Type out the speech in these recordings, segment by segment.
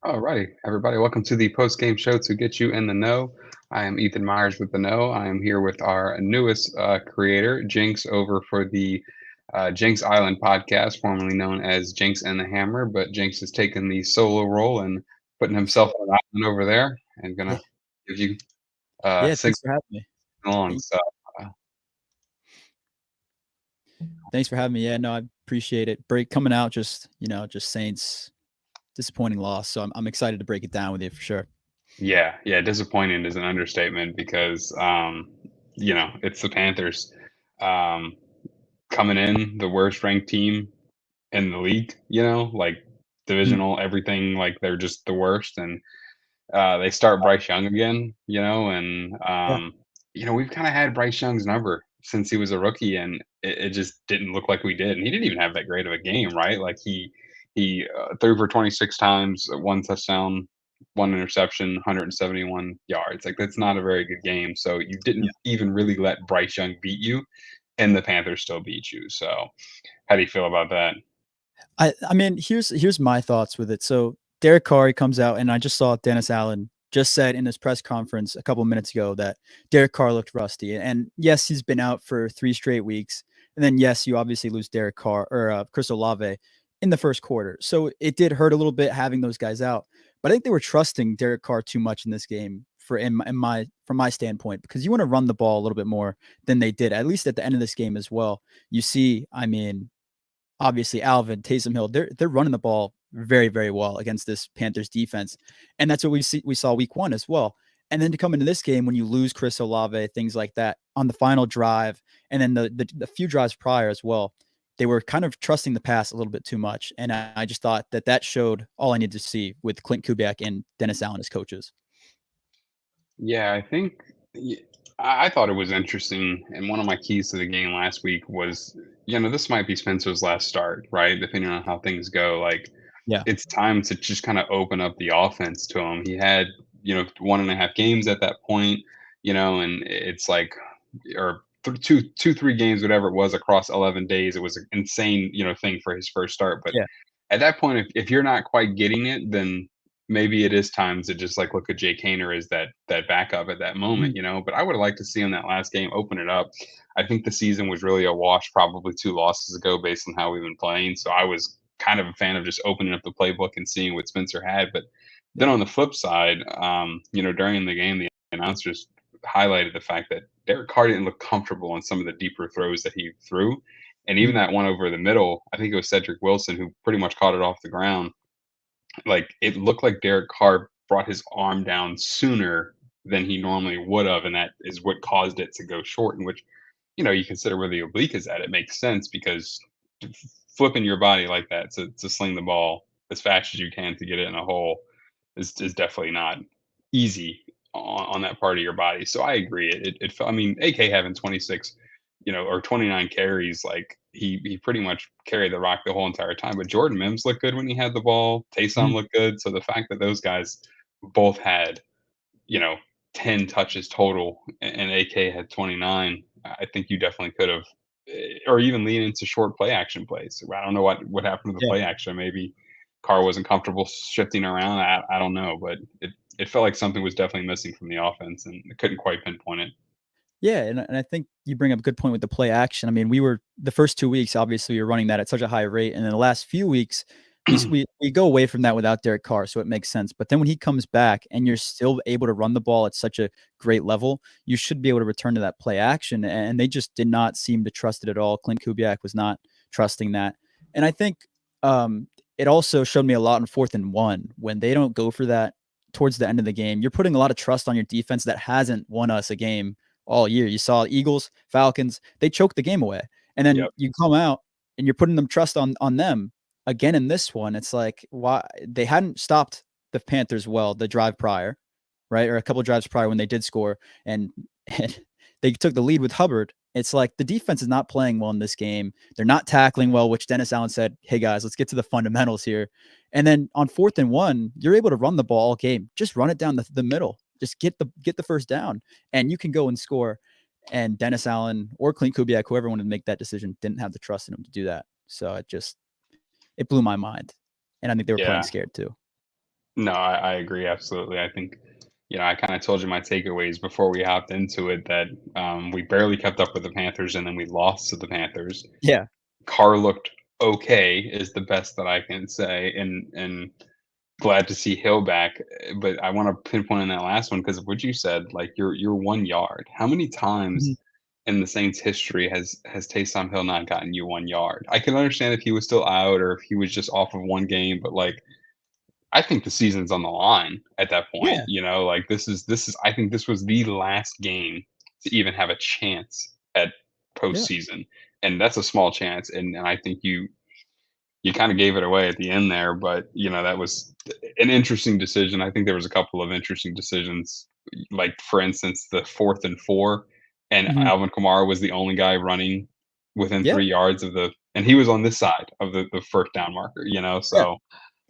Alrighty, everybody, welcome to the post-game show to get you in the know. I am Ethan Myers with the Know. I am here with our newest creator, Jinx, over for the Jinx Island podcast, formerly known as Jinx and the Hammer. But Jinx has taken the solo role and putting himself on an island over there and Yeah, gonna give you yeah. sing Thanks for having me. along. Hey, So uh, thanks for having me. Yeah, no, I appreciate it. Break coming out, just Saints disappointing loss. So I'm excited to break it down with you for sure. yeah, disappointing is an understatement because it's the Panthers um, coming in the worst ranked team in the league, like Mhm. divisional, everything, like they're just the worst. And they start Bryce Young again, and Yeah, we've kind of had Bryce Young's number since he was a rookie, and it just didn't look like we did. And he didn't even have that great of a game, right? Like he threw for 26 times, one touchdown, one interception, 171 yards. Like that's not a very good game. So you yeah. didn't even really let Bryce Young beat you, and the Panthers still beat you. So how do you feel about that? I mean, here's my thoughts with it. So Derek Carr comes out, and I just saw Dennis Allen just said in his press conference a couple of minutes ago that Derek Carr looked rusty. And yes, he's been out for 3 straight weeks. And then yes, you obviously lose Derek Carr or Chris Olave in the first quarter. So it did hurt a little bit having those guys out. But I think they were trusting Derek Carr too much in this game from my standpoint, because you want to run the ball a little bit more than they did, at least at the end of this game as well. You see, I mean, obviously Alvin, Taysom Hill, they're running the ball very, very well against this Panthers defense. And that's what we saw week one as well. And then to come into this game when you lose Chris Olave, things like that on the final drive, and then the few drives prior as well, they were kind of trusting the pass a little bit too much. And I just thought that showed all I needed to see with Clint Kubiak and Dennis Allen as coaches. Yeah, I think I thought it was interesting, and one of my keys to the game last week was, this might be Spencer's last start, right? Depending on how things go, like Yeah. it's time to just kind of open up the offense to him. He had, 1.5 games at that point, and it's like, or two, 3 games, whatever it was, across 11 days. It was an insane, thing for his first start. But Yeah. at that point, if you're not quite getting it, then maybe it is time to just like look at Jake Haener as that backup at that moment, Mhm. But I would have liked to see him that last game open it up. I think the season was really a wash probably 2 losses ago based on how we've been playing. So I was kind of a fan of just opening up the playbook and seeing what Spencer had. But then Yeah. on the flip side, during the game, the announcers highlighted the fact that Derek Carr didn't look comfortable on some of the deeper throws that he threw. And even Mhm. that one over the middle, I think it was Cedric Wilson who pretty much caught it off the ground. Like it looked like Derek Carr brought his arm down sooner than he normally would have, and that is what caused it to go short. In which, you consider where the oblique is at. It makes sense because flipping your body like that to sling the ball as fast as you can to get it in a hole is definitely not easy on that part of your body. So I agree. I mean, AK having 26, or 29 carries, like he pretty much carried the rock the whole entire time. But Jordan Mims looked good when he had the ball. Taysom Mhm. looked good. So the fact that those guys both had, you know, 10 touches total and AK had 29, I think you definitely could have, or even lean into short play action plays. I don't know what happened to the Yeah. play action. Maybe Carr wasn't comfortable shifting around. I don't know, but it felt like something was definitely missing from the offense, and I couldn't quite pinpoint it. Yeah, and I think you bring up a good point with the play action. I mean, we were the first 2 weeks, obviously, we were running that at such a high rate, and then the last few weeks, we go away from that without Derek Carr, so it makes sense. But then when he comes back and you're still able to run the ball at such a great level, you should be able to return to that play action, and they just did not seem to trust it at all. Clint Kubiak was not trusting that, and I think it also showed me a lot in 4th and 1 when they don't go for that towards the end of the game. You're putting a lot of trust on your defense that hasn't won us a game all year. You saw Eagles, Falcons, they choked the game away. And then Yep. you come out and you're putting them trust on them again in this one. It's like why they hadn't stopped the Panthers well the drive prior, right? Or a couple of drives prior when they did score and they took the lead with Hubbard. It's like the defense is not playing well in this game. They're not tackling well, which Dennis Allen said, "Hey guys, let's get to the fundamentals here." And then on 4th and 1, you're able to run the ball all game. Just run it down the middle. Just get the first down, and you can go and score. And Dennis Allen or Clint Kubiak, whoever wanted to make that decision, didn't have the trust in him to do that. So it blew my mind, and I think they were playing Yeah. scared too. No, I agree absolutely. I think, I kinda told you my takeaways before we hopped into it that, we barely kept up with the Panthers, and then we lost to the Panthers. Yeah. Carr looked okay is the best that I can say, and glad to see Hill back, but I wanna pinpoint on that last one because of what you said, like, you're 1 yard. How many Mhm. times in the Saints' history has Taysom Hill not gotten you 1 yard? I can understand if he was still out or if he was just off of 1 game, but, like, I think the season's on the line at that point, Yeah. like, this is I think this was the last game to even have a chance at Yeah. postseason, and that's a small chance, and I think you kinda gave it away at the end there, but, that was an interesting decision. I think there was a couple of interesting decisions, like, for instance, the 4th and 4, and Mhm. Alvin Kamara was the only guy running within Yeah. 3 yards of and he was on this side of the 1st down marker, Yeah. so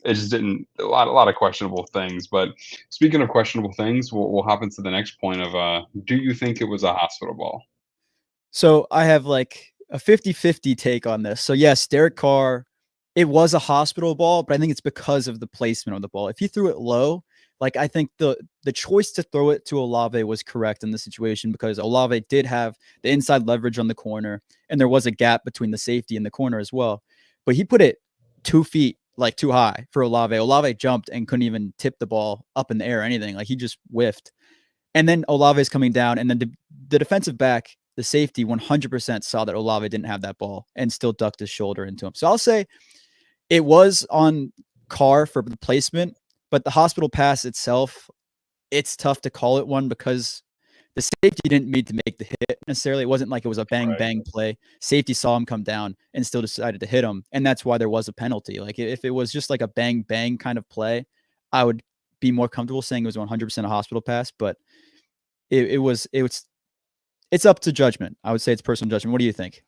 it just didn't a lot of questionable things, but speaking of questionable things, we'll hop into the next point of, do you think it was a hospital ball? So I have like a 50-50 take on this. So yes, Derek Carr, it was a hospital ball, but I think it's because of the placement of the ball. If he threw it low, like I think the choice to throw it to Olave was correct in this situation because Olave did have the inside leverage on the corner, and there was a gap between the safety and the corner as well. But he put it 2 feet like too high for Olave. Olave jumped and couldn't even tip the ball up in the air or anything. Like he just whiffed. And then Olave is coming down, and then the defensive back, the safety, 100% saw that Olave didn't have that ball and still ducked his shoulder into him. So I'll say it was on Carr for the placement, but the hospital pass itself, it's tough to call it one because the safety didn't mean to make the hit necessarily. It wasn't like it was a bang Right. bang play. Safety saw him come down and still decided to hit him, and that's why there was a penalty. Like if it was just like a bang bang kind of play, I would be more comfortable saying it was 100% a hospital pass. But it was it's up to judgment. I would say it's personal judgment. What do you think?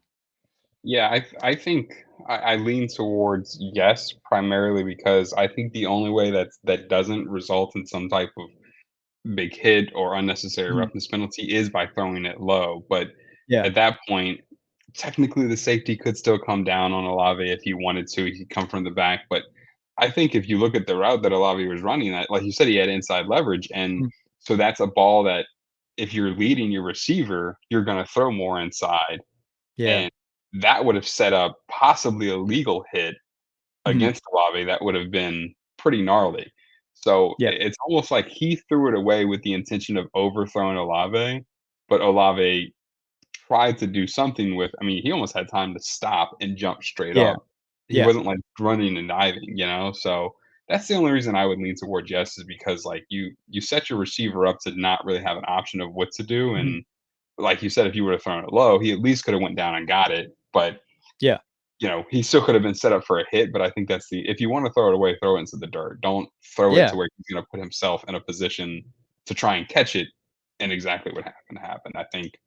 Yeah, I think I lean towards yes, primarily because I think the only way that doesn't result in some type of big hit or unnecessary Mhm. roughness penalty is by throwing it low. But Yeah. at that point, technically the safety could still come down on Olave if he wanted to. He could come from the back. But I think if you look at the route that Olave was running, that like you said, he had inside leverage, and Mhm. so that's a ball that if you're leading your receiver, you're going to throw more inside, Yeah. and that would have set up possibly a legal hit Mhm. against Olave that would have been pretty gnarly. So Yeah. it's almost like he threw it away with the intention of overthrowing Olave, but Olave tried to do something with he almost had time to stop and jump straight Yeah. up. He Yeah. wasn't, like, running and diving? So that's the only reason I would lean towards yes is because, like, you set your receiver up to not really have an option of what to do, Mhm. and like you said, if you would have thrown it low, he at least could have went down and got it, but Yeah. he still could have been set up for a hit, but I think that's if you wanna throw it away, throw it into the dirt. Don't throw it Yeah. to where he's gonna put himself in a position to try and catch it, and exactly what happened happened. I think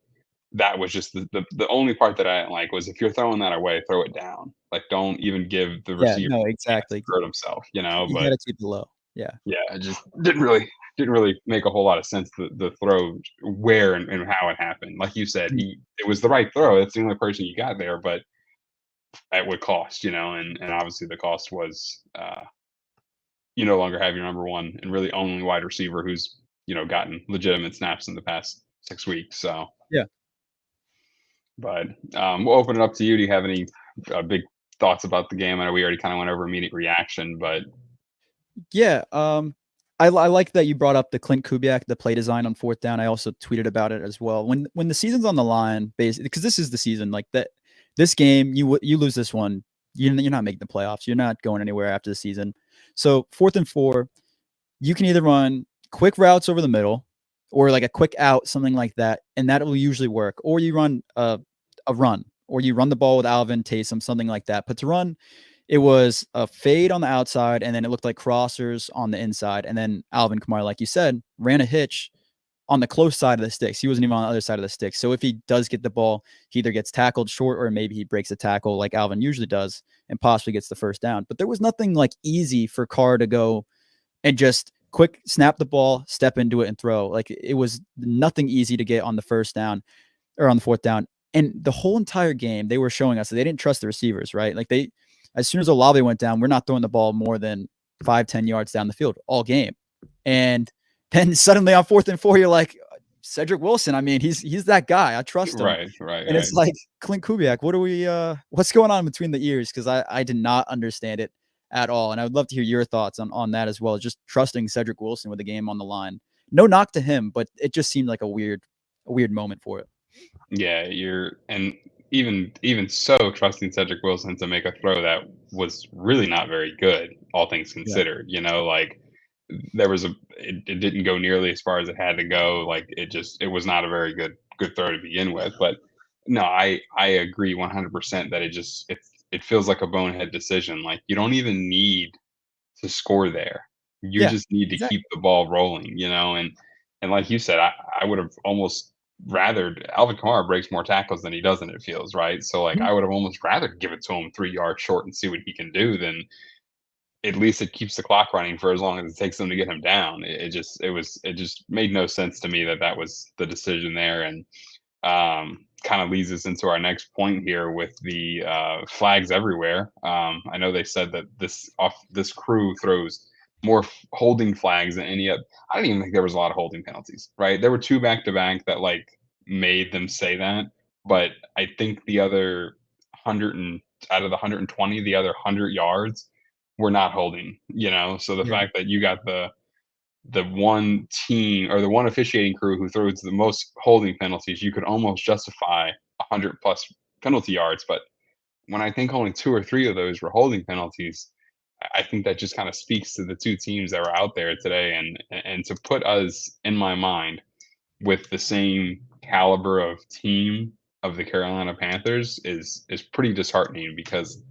that was just the only part that I didn't like was if you're throwing that away, throw it down. Like, don't even give the Yeah. receiver No, a chance to exactly. hurt himself, You but gotta keep it low. Yeah. yeah, it just didn't really make a whole lot of sense, the throw, where and how it happened. Like you said, Mhm. it was the right throw, it's the only person you got there, but at what cost, and obviously the cost was, you no longer have your number 1 and really only wide receiver who's, gotten legitimate snaps in the past 6 weeks, so Yeah. but, we'll open it up to you. Do you have any, big thoughts about the game? I know we already kinda went over immediate reaction, but Yeah. I like that you brought up the Clint Kubiak, the play design on 4th down. I also tweeted about it as well. When the season's on the line, basically, because this is the season, like that this game, you lose this one, you're not making the playoffs. You're not going anywhere after the season. So 4th and 4, you can either run quick routes over the middle or like a quick out, something like that, and that will usually work. Or you run a run, or you run the ball with Alvin, Taysom, something like that. But to run, it was a fade on the outside, and then it looked like crossers on the inside. And then Alvin Kamara, like you said, ran a hitch on the close side of the sticks. He wasn't even on the other side of the sticks. So if he does get the ball, he either gets tackled short or maybe he breaks a tackle like Alvin usually does and possibly gets the first down. But there was nothing like easy for Carr to go and just quick snap the ball, step into it and throw. Like it was nothing easy to get on the first down or on the 4th down. And the whole entire game, they were showing us that they didn't trust the receivers, right? Like as soon as Olave went down, we're not throwing the ball more than 5, 10 yards down the field all game. And then suddenly on 4th and 4, you're like, Cedric Wilson, I mean, he's that guy. I trust him. Right, right, And right. it's like, Clint Kubiak, what are we what's going on between the ears? Because I did not understand it at all. And I would love to hear your thoughts on that as well. Just trusting Cedric Wilson with the game on the line. No knock to him, but it just seemed like a weird moment for it. Yeah, and even so, trusting Cedric Wilson to make a throw that was really not very good, all things Yeah. considered. Like there was it didn't go nearly as far as it had to go. Like it was not a very good throw to begin with. But no, I agree 100% that it feels like a bonehead decision. Like you don't even need to score there. You Yeah. just need to keep Exactly. the ball rolling, and like you said, I would have almost rather Alvin Kamara breaks more tackles than he doesn't, it feels, right? So like Mhm. I would have almost rather give it to him 3 yards short and see what he can do than at least it keeps the clock running for as long as it takes them to get him down. It just made no sense to me that that was the decision there. And kind of leads us into our next point here with the flags everywhere. I know they said that this crew throws more holding flags than any other. I don't even think there was a lot of holding penalties, right? There were two back to back that like made them say that, but I think the other 100 and out of the 120, the other 100 yards were not holding. So the Yeah. fact that you got the one team or the one officiating crew who throws the most holding penalties, you could almost justify 100 plus penalty yards. But when I think only two or three of those were holding penalties, I think that just kind of speaks to the two teams that were out there today, and to put us in my mind with the same caliber of team of the Carolina Panthers is pretty disheartening because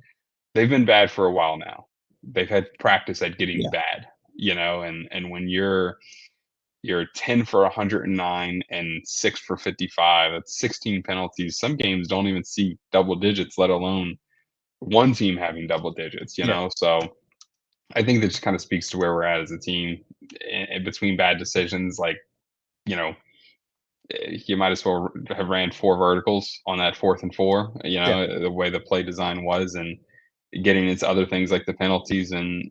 they've been bad for a while now. They've had practice at getting Yeah. bad, and when you're 10 for 109 and 6 for 55. That's 16 penalties. Some games don't even see double digits, let alone one team having double digits. Yeah. So I think that just kind of speaks to where we're at as a team in between bad decisions. Like, you know, you might as well have ran four verticals on that 4th and 4, Yeah. the way the play design was, and getting into other things like the penalties and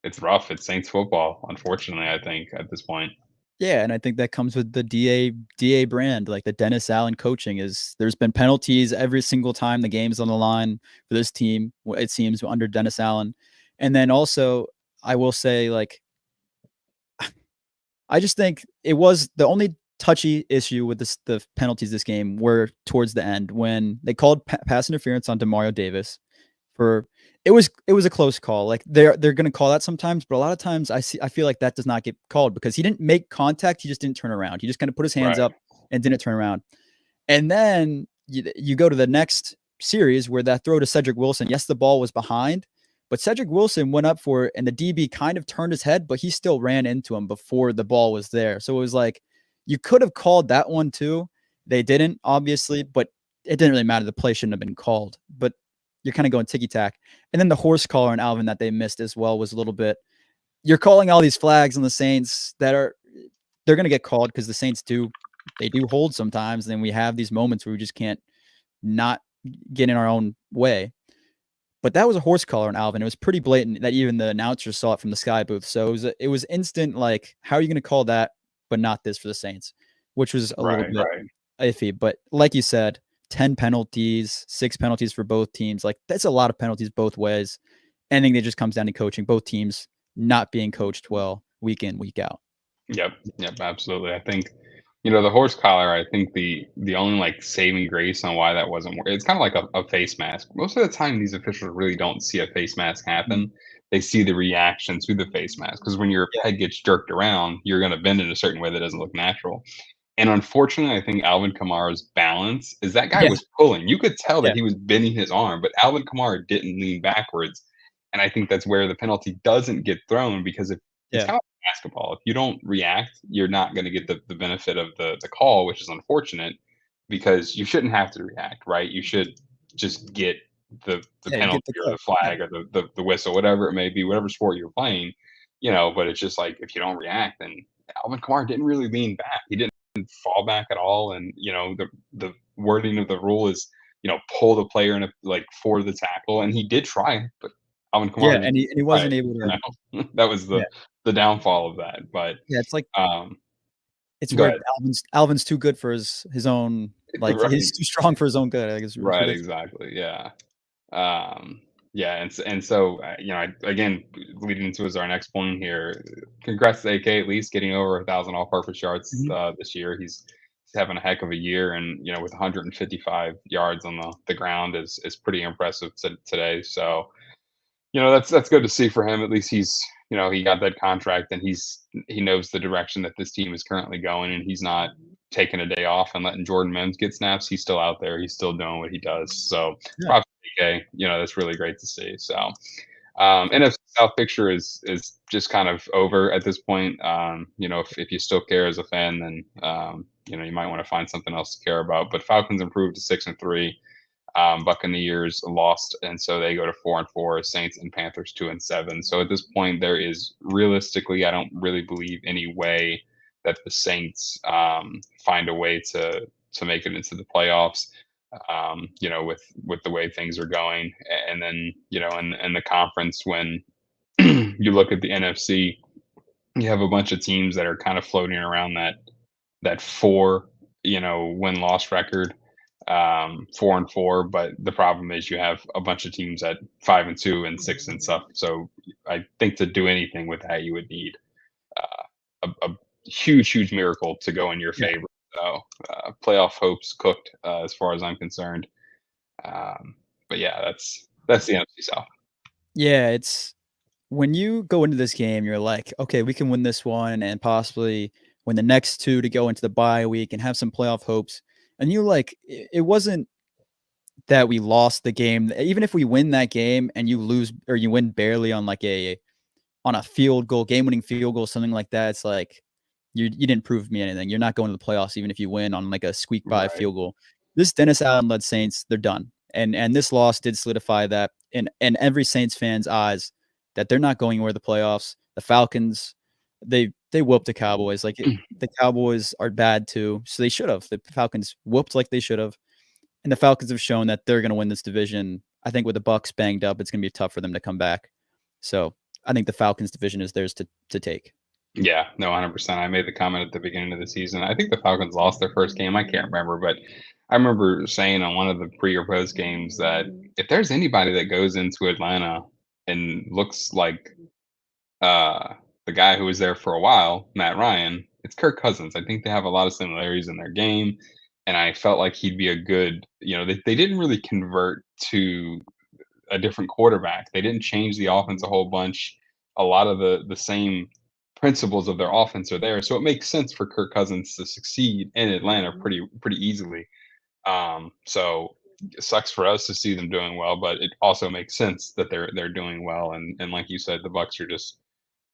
it's rough. It's Saints football, unfortunately, I think, at this point. Yeah, and I think that comes with the DA brand, like the Dennis Allen coaching is there's been penalties every single time the game's on the line for this team, it seems under Dennis Allen. And then also, I will say, like, I just think it was the only touchy issue with the penalties this game were towards the end when they called pass interference on Demario Davis for it was a close call. Like they're gonna call that sometimes, but a lot of times I feel like that does not get called because he didn't make contact. He just didn't turn around. He just kind of put his hands Right, up and didn't turn around. And then you go to the next series where that throw to Cedric Wilson. Yes, the ball was behind, but Cedric Wilson went up for it, and the DB kind of turned his head, but he still ran into him before the ball was there. So it was like you could have called that one too. They didn't, obviously, but it didn't really matter. The play shouldn't have been called. But you're kind of going ticky tack. And then the horse collar and Alvin that they missed as well was a little bit. You're calling all these flags on the Saints that are they're going to get called because the Saints do hold sometimes. And then we have these moments where we just can't not get in our own way. But that was a horse collar on Alvin. It was pretty blatant that even the announcers saw it from the sky booth. So it was instant. Like, how are you going to call that, but not this for the Saints, which was a little right, bit right. iffy. But like you said, 10 penalties, 6 penalties for both teams. Like that's a lot of penalties both ways. And I think it just comes down to coaching. Both teams not being coached well week in, week out. Yep, yep, absolutely. I think, the horse collar, I think the only like saving grace on why that wasn't it's kind of like a face mask. Most of the time these officials really don't see a face mask Mm. happen. They see the reaction to the face mask because when your Yeah, head gets jerked around, you're going to bend in a certain way that doesn't look natural. And unfortunately, I think Alvin Kamara's balance is that guy yeah, was pulling. You could tell that yeah, he was bending his arm, but Alvin Kamara didn't lean backwards. And I think that's where the penalty doesn't get thrown because if it's yeah, kind of like basketball. If you don't react, you're not going to get the benefit of the call, which is unfortunate because you shouldn't have to react, right? You should just get the yeah. You penalty get the or call. the Yeah, flag or the whistle, whatever it may be, whatever sport you're playing, but it's just like if you don't react, then Alvin Kamara didn't really lean back. He didn't fall back at all. And the wording of the rule is pull the player in a, like for the tackle, and he did try, but Alvin Yeah, Kamara just and he right, wasn't able to. that was Yeah, the downfall of that, but, yeah, it's like um it's go where ahead. Alvin's too good for his own, like, he's Right, too strong for his own good, I guess it's right, ridiculous. exactly, yeah. Um, yeah, and so, you know, again, leading into our next point here, congrats to AK at least getting over 1,000 all-purpose yards, Mhm. this year. He's having a heck of a year, and, you know, with 155 yards on the ground is pretty impressive today, so, you know, that's good to see for him. At least he's, you know, he got that contract and he knows the direction that this team is currently going, and he's not taking a day off and letting Jordan Mims get snaps. He's still out there. He's still doing what he does. So Yeah, props to DK. You know, that's really great to see. So yeah, NFC South picture is just kind of over at this point. You know, if you still care as a fan, then you know, you might want to find something else to care about. But Falcons improved to 6-3. Buccaneers lost, and so they go to 4-4. Saints and Panthers 2-7. So at this point, there is realistically, I don't really believe any way that the Saints find a way to make it into the playoffs. You know, with the way things are going, and then you know, in the conference, when you look at the NFC, you have a bunch of teams that are kind of floating around that four, you know, win loss record, 4-4. But the problem is you have a bunch of teams at 5-2 and 6 and stuff. So I think to do anything with that, you would need a huge miracle to go in your yeah. favor. So playoff hopes cooked, as far as I'm concerned. But yeah, that's the NFC South. Yeah, it's when you go into this game, you're like, "Okay, we can win this one and possibly win the next 2 to go into the bye week and have some playoff hopes." And you like it wasn't that we lost the game. Even if we win that game and you lose or you win barely on like a field goal, game-winning field goal, something like that, it's like you didn't prove me anything. You're not going to the playoffs even if you win on like a squeak by Right. field goal. This Dennis Allen led Saints, they're done. And this loss did solidify that in every Saints fan's eyes that they're not going anywhere the playoffs. The Falcons, they whooped the Cowboys. The Cowboys are bad too, so they should have. The Falcons whooped like they should have, and the Falcons have shown that they're going to win this division. I think with the Bucks banged up, it's going to be tough for them to come back. So I think the Falcons division is theirs to take. Yeah, no, 100%. I made the comment at the beginning of the season. I think the Falcons lost their first game. I can't remember, but I remember saying on one of the pre or post games that if there's anybody that goes into Atlanta and looks like uh, the guy who was there for a while, Matt Ryan, it's Kirk Cousins. I think they have a lot of similarities in their game, and I felt like he'd be a good. You know, they didn't really convert to a different quarterback. They didn't change the offense a whole bunch. A lot of the same principles of their offense are there, so it makes sense for Kirk Cousins to succeed in Atlanta pretty easily. So it sucks for us to see them doing well, but it also makes sense that they're doing well. And like you said, the Bucks are just,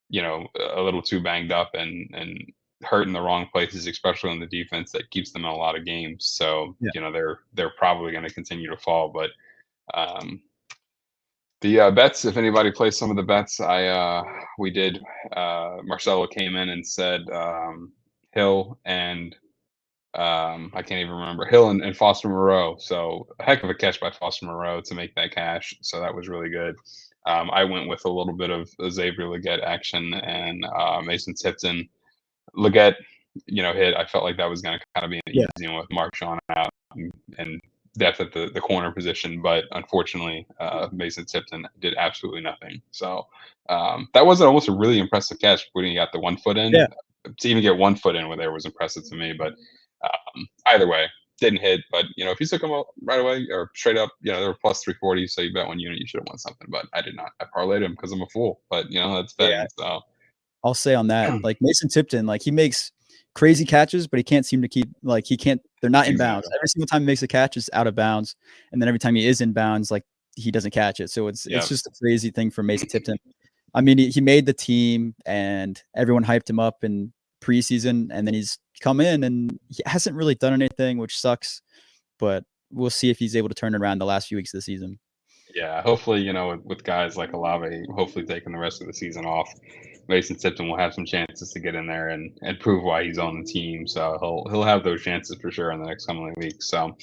you know, a little too banged up and hurt in the wrong places, especially on the defense that keeps them in a lot of games. So Yeah. you know they're probably going to continue to fall, but um, the bets, if anybody plays some of the bets, we did. Marcelo came in and said Hill and I can't even remember Hill and Foster Moreau. So a heck of a catch by Foster Moreau to make that cash. So that was really good. I went with a little bit of Xavier Leggett action and Mason Tipton. Leggett, you know, hit. I felt like that was going to kind of be an Yeah. easy one with Marshawn out and depth at the corner position, but unfortunately, Mason Tipton did absolutely nothing. So that was almost a really impressive catch when he got the 1 foot in. Yeah. To even get 1 foot in with there was impressive to me. But either way, didn't hit. But you know, if you took them right away or straight up, you know, they were plus 340. So you bet one unit, you should have won something. But I did not. I parlayed him because I'm a fool. But you know, that's Yeah. betting. So I'll say on that, like Mason Tipton, like he makes crazy catches, but he can't seem to keep like he can't. They're not in bounds. exactly. Every single time he makes a catch, it's out of bounds, and then every time he is in bounds, like he doesn't catch it. So it's Yeah. just a crazy thing for Mason Tipton. I mean, he made the team, and everyone hyped him up in preseason, and then he's come in and he hasn't really done anything, which sucks. But we'll see if he's able to turn it around the last few weeks of the season. Yeah, hopefully, you know, with guys like Olave, hopefully taking the rest of the season off, Mason Tipton will have some chances to get in there and prove why he's on the team. So he'll have those chances for sure in the next coming weeks. So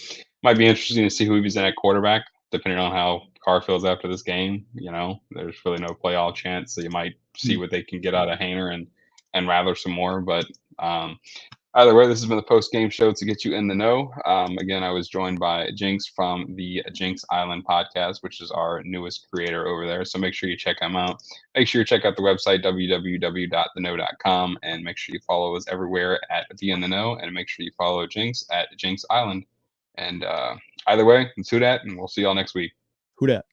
might be interesting to see who he's in at quarterback, depending on how Carr feels after this game. There's really no playoff chance, so you might see Mm. what they can get out of Hainer and Rattler some more. But either way, this has been the post game show to get you in the know. Again, I was joined by Jinx from the Jinx Island podcast, which is our newest creator over there. So make sure you check them out. Make sure you check out the website, www.theknow.com, and make sure you follow us everywhere at Be in the Know, and make sure you follow Jinx at Jinx Island. And either way, let's do that, and we'll see y'all next week. Who dat?